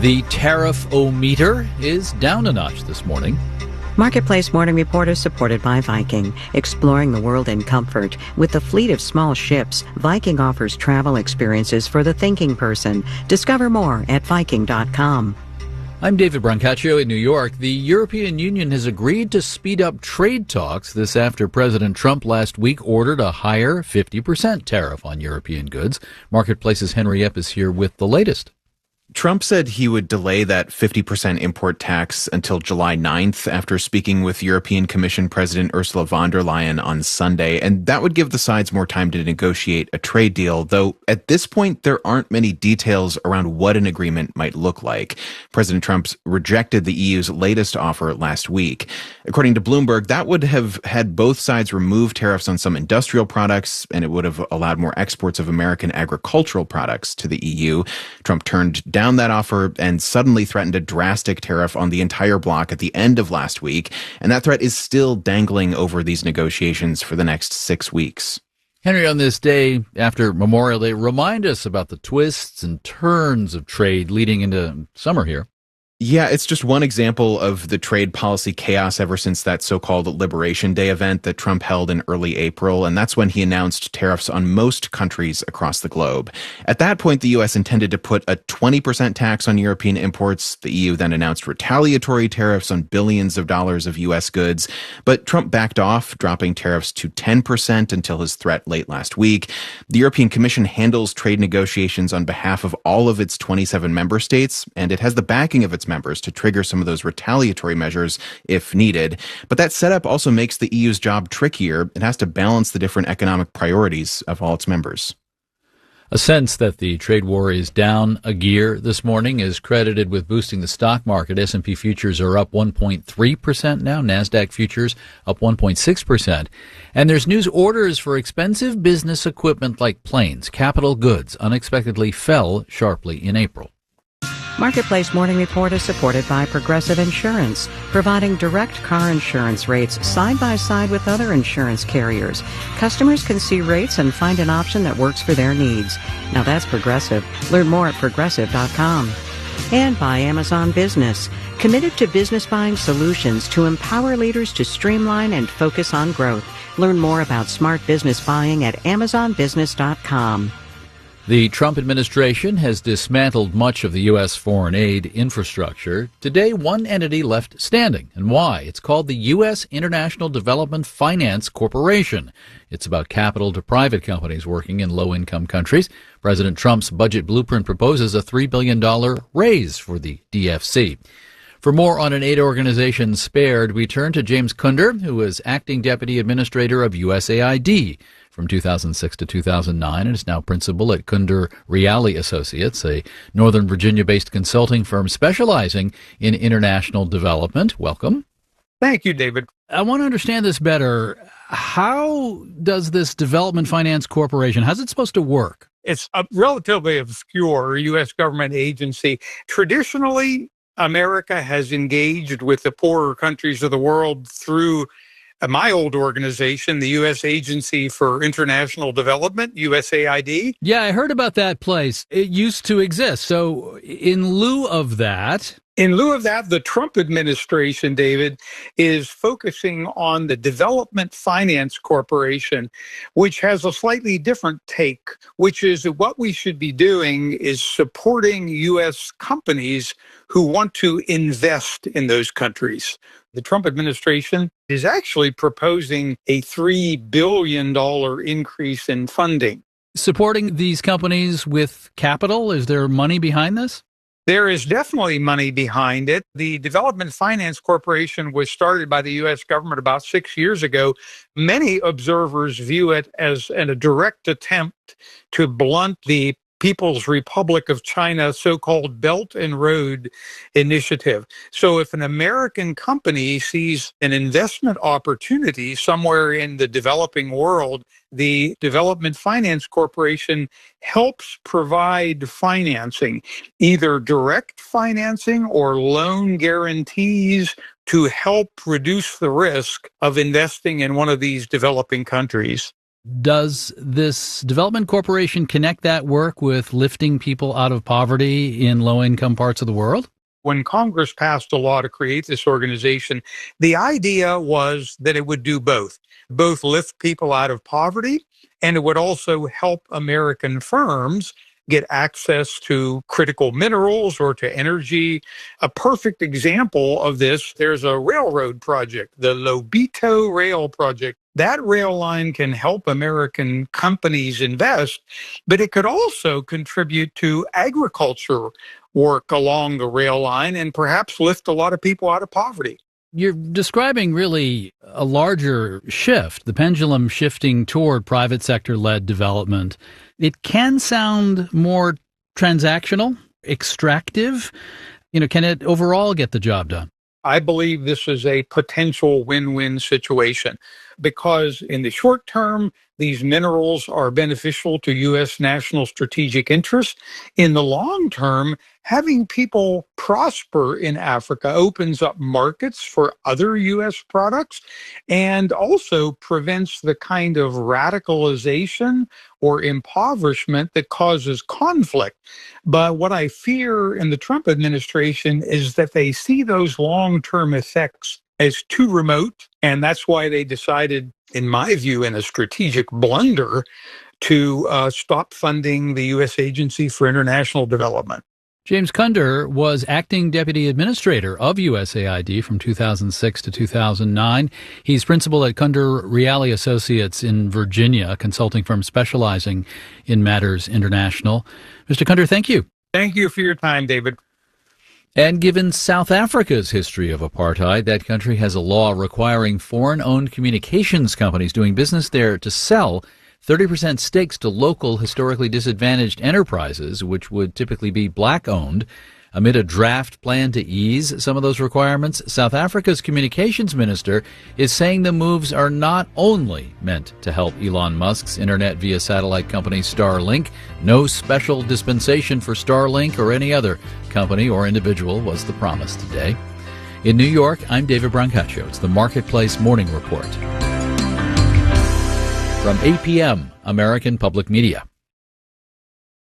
The tariff-o-meter is down a notch this morning. Marketplace Morning Report is supported by Viking, exploring the world in comfort. With a fleet of small ships, Viking offers travel experiences for the thinking person. Discover more at Viking.com. I'm David Brancaccio in New York. The European Union has agreed to speed up trade talks this after President Trump last week ordered a higher 50% tariff on European goods. Marketplace's Henry Epp is here with the latest. Trump said he would delay that 50% import tax until July 9th after speaking with European Commission President Ursula von der Leyen on Sunday, and that would give the sides more time to negotiate a trade deal, though at this point there aren't many details around what an agreement might look like. President Trump rejected the EU's latest offer last week. According to Bloomberg, that would have had both sides remove tariffs on some industrial products, and it would have allowed more exports of American agricultural products to the EU. Trump turned down that offer and suddenly threatened a drastic tariff on the entire bloc at the end of last week, and that threat is still dangling over these negotiations for the next 6 weeks. Henry, on this day after Memorial Day, remind us about the twists and turns of trade leading into summer here. Yeah, it's just one example of the trade policy chaos ever since that so-called Liberation Day event that Trump held in early April, and that's when he announced tariffs on most countries across the globe. At that point, the U.S. intended to put a 20% tax on European imports. The EU then announced retaliatory tariffs on billions of dollars of U.S. goods, but Trump backed off, dropping tariffs to 10% until his threat late last week. The European Commission handles trade negotiations on behalf of all of its 27 member states, and it has the backing of its members to trigger some of those retaliatory measures if needed. But that setup also makes the EU's job trickier. It has to balance the different economic priorities of all its members. A sense that the trade war is down a gear this morning is credited with boosting the stock market. S&P futures are up 1.3% now. NASDAQ futures up 1.6%. And there's news orders for expensive business equipment like planes, capital goods, unexpectedly fell sharply in April. Marketplace Morning Report is supported by Progressive Insurance, providing direct car insurance rates side by side with other insurance carriers. Customers can see rates and find an option that works for their needs. Now that's Progressive. Learn more at Progressive.com. And by Amazon Business, committed to business buying solutions to empower leaders to streamline and focus on growth. Learn more about smart business buying at AmazonBusiness.com. The Trump administration has dismantled much of the U.S. foreign aid infrastructure. Today, one entity left standing. And why? It's called the U.S. International Development Finance Corporation. It's about capital to private companies working in low-income countries. President Trump's budget blueprint proposes a $3 billion raise for the DFC. For more on an aid organization spared, we turn to James Kunder, who was acting deputy administrator of USAID from 2006 to 2009 and is now principal at Kunder Reali Associates, a Northern Virginia-based consulting firm specializing in international development. Welcome. Thank you, David. I want to understand this better. How does this Development Finance Corporation, how's it supposed to work? It's a relatively obscure U.S. government agency. Traditionally, America has engaged with the poorer countries of the world through my old organization, the U.S. Agency for International Development, USAID. Yeah, I heard about that place. It used to exist. So in lieu of that, the Trump administration, David, is focusing on the Development Finance Corporation, which has a slightly different take, which is that what we should be doing is supporting U.S. companies who want to invest in those countries. The Trump administration is actually proposing a $3 billion increase in funding. Supporting these companies with capital, is there money behind this? There is definitely money behind it. The Development Finance Corporation was started by the U.S. government about 6 years ago. Many observers view it as a direct attempt to blunt the People's Republic of China so-called Belt and Road Initiative. So if an American company sees an investment opportunity somewhere in the developing world, the Development Finance Corporation helps provide financing, either direct financing or loan guarantees to help reduce the risk of investing in one of these developing countries. Does this development corporation connect that work with lifting people out of poverty in low-income parts of the world? When Congress passed a law to create this organization, the idea was that it would do both lift people out of poverty, and it would also help American firms get access to critical minerals or to energy. A perfect example of this, there's a railroad project, the Lobito Rail Project. That rail line can help American companies invest, but it could also contribute to agriculture work along the rail line and perhaps lift a lot of people out of poverty. You're describing really a larger shift, the pendulum shifting toward private sector-led development. It can sound more transactional, extractive. Can it overall get the job done? I believe this is a potential win-win situation because in the short term, these minerals are beneficial to U.S. national strategic interests. In the long term, having people prosper in Africa opens up markets for other U.S. products and also prevents the kind of radicalization or impoverishment that causes conflict. But what I fear in the Trump administration is that they see those long-term effects as too remote, and that's why they decided, in my view, in a strategic blunder, to stop funding the U.S. Agency for International Development. James Kunder was acting deputy administrator of USAID from 2006 to 2009. He's principal at Kunder Reale Associates in Virginia, a consulting firm specializing in matters international. Mr. Kunder, thank you. Thank you for your time, David. And given South Africa's history of apartheid, that country has a law requiring foreign-owned communications companies doing business there to sell 30% stakes to local historically disadvantaged enterprises, which would typically be black-owned. Amid a draft plan to ease some of those requirements, South Africa's communications minister is saying the moves are not only meant to help Elon Musk's internet via satellite company Starlink. No special dispensation for Starlink or any other company or individual was the promise today. In New York, I'm David Brancaccio. It's the Marketplace Morning Report. From APM, American Public Media.